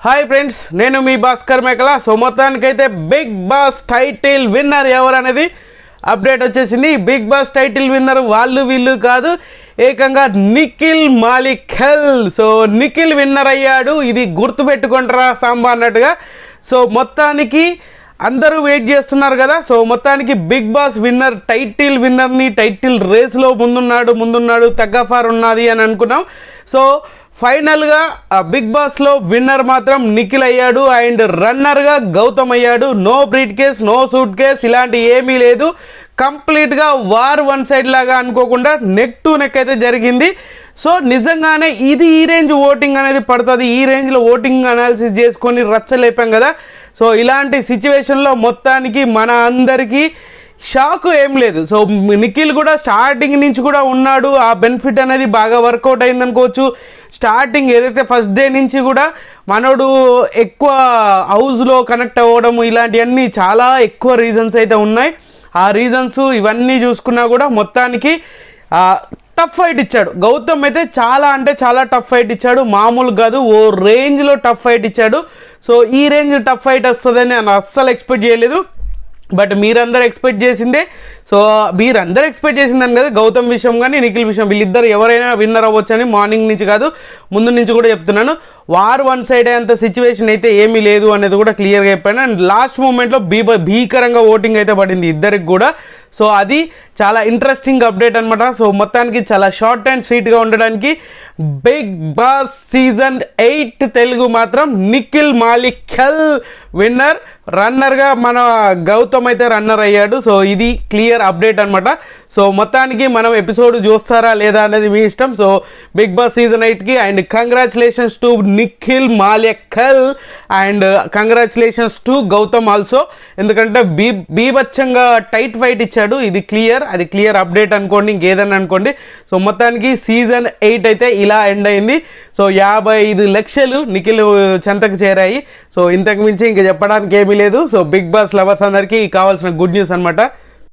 Hi friends, నేను మీ భాస్కర్ మేకల. So మొత్తానికైతే బిగ్ బాస్ టైటిల్ విన్నర్ ఎవరు అనేది అప్డేట్ వచ్చేసింది. బిగ్ బాస్ టైటిల్ విన్నర్ వాళ్ళు వీళ్ళు కాదు, ఏకంగా నిఖిల్ మాలిఖల్. సో నిఖిల్ విన్నర్ అయ్యాడు. ఇది గుర్తుపెట్టుకుంటారా సాంబా అన్నట్టుగా. సో మొత్తానికి అందరూ వెయిట్ చేస్తున్నారు కదా. సో మొత్తానికి బిగ్ బాస్ విన్నర్ టైటిల్ విన్నర్ని టైటిల్ రేస్లో ముందున్నాడు తగ్గఫార్ ఉన్నది అని అనుకున్నాం. సో ఫైనల్గా బిగ్ బాస్లో విన్నర్ మాత్రం నిఖిల్ అయ్యాడు అండ్ రన్నర్గా గౌతమ్ అయ్యాడు. No briefcase, no suitcase, ఇలాంటి ఏమీ లేదు. కంప్లీట్గా వార్ వన్ సైడ్ లాగా అనుకోకుండా నెక్ టు నెక్ అయితే జరిగింది. సో నిజంగానే ఇది ఈ రేంజ్ ఓటింగ్ అనేది పడుతుంది. ఈ రేంజ్లో ఓటింగ్ అనాలిసిస్ చేసుకొని రచ్చలేపాం కదా. సో ఇలాంటి సిచ్యువేషన్లో మొత్తానికి మన అందరికీ షాక్ ఏం లేదు. సో నిఖిల్ కూడా స్టార్టింగ్ నుంచి కూడా ఉన్నాడు. ఆ బెనిఫిట్ అనేది బాగా వర్కౌట్ అయింది అనుకోవచ్చు. స్టార్టింగ్ ఏదైతే ఫస్ట్ డే నుంచి కూడా మనోడు ఎక్కువ హౌస్లో కనెక్ట్ అవ్వడం, ఇలాంటివన్నీ చాలా ఎక్కువ రీజన్స్ అయితే ఉన్నాయి. ఆ రీజన్స్ ఇవన్నీ చూసుకున్నా కూడా మొత్తానికి టఫ్ ఫైట్ ఇచ్చాడు. గౌతమ్ అయితే చాలా అంటే చాలా టఫ్ ఫైట్ ఇచ్చాడు. మామూలు కాదు, ఓ రేంజ్లో టఫ్ ఫైట్ ఇచ్చాడు. సో ఈ రేంజ్ టఫ్ ఫైట్ వస్తుందని నేను అస్సలు ఎక్స్పెక్ట్ చేయలేదు. బట్ మీరందరూ ఎక్స్పెక్ట్ చేసిందే. సో మీరందరూ ఎక్స్పెక్ట్ చేసిందని కదా గౌతమ్ విషయం కానీ నిఖిల్ విషయం, వీళ్ళిద్దరు ఎవరైనా విన్నర్ అవ్వచ్చు అని మార్నింగ్ నుంచి కాదు ముందు నుంచి కూడా చెప్తున్నాను. వార్ వన్ సైడ్ అంత సిచ్యువేషన్ అయితే ఏమీ లేదు అనేది కూడా క్లియర్గా చెప్పాను. అండ్ లాస్ట్ మూమెంట్లో భీకరంగా ఓటింగ్ అయితే పడింది ఇద్దరికి కూడా. సో అది చాలా ఇంట్రెస్టింగ్ అప్డేట్ అనమాట. సో మొత్తానికి చాలా షార్ట్ అండ్ స్వీట్గా ఉండడానికి బిగ్ బాస్ సీజన్ 8 తెలుగు మాత్రం నిఖిల్ మాలిఖల్ విన్నర్. రన్నర్గా మన గౌతమ్ అయితే రన్నర్ అయ్యాడు. సో ఇది క్లియర్ అప్డేట్ అనమాట. సో మొత్తానికి మనం ఎపిసోడ్ చూస్తారా లేదా అనేది మీ ఇష్టం. సో బిగ్ బాస్ సీజన్ 8కి and congratulations to Nikhil Maliakkal and congratulations to Gautam also. ఎందుకంటే బీభత్సంగా టైట్ ఫైట్ ఇచ్చాడు. ఇది క్లియర్, అది క్లియర్ అప్డేట్ అనుకోండి, ఇంకేదన్నా అనుకోండి. సో మొత్తానికి సీజన్ 8 అయితే ఇలా ఎండ్ అయింది. సో 55 లక్షలు నిఖిల్ చెంతకు చేరాయి. సో ఇంతకు మించి ఇంకా చెప్పడానికి ఏమీ లేదు. సో బిగ్ బాస్ లవర్స్ అందరికీ కావాల్సిన గుడ్ న్యూస్ అనమాట.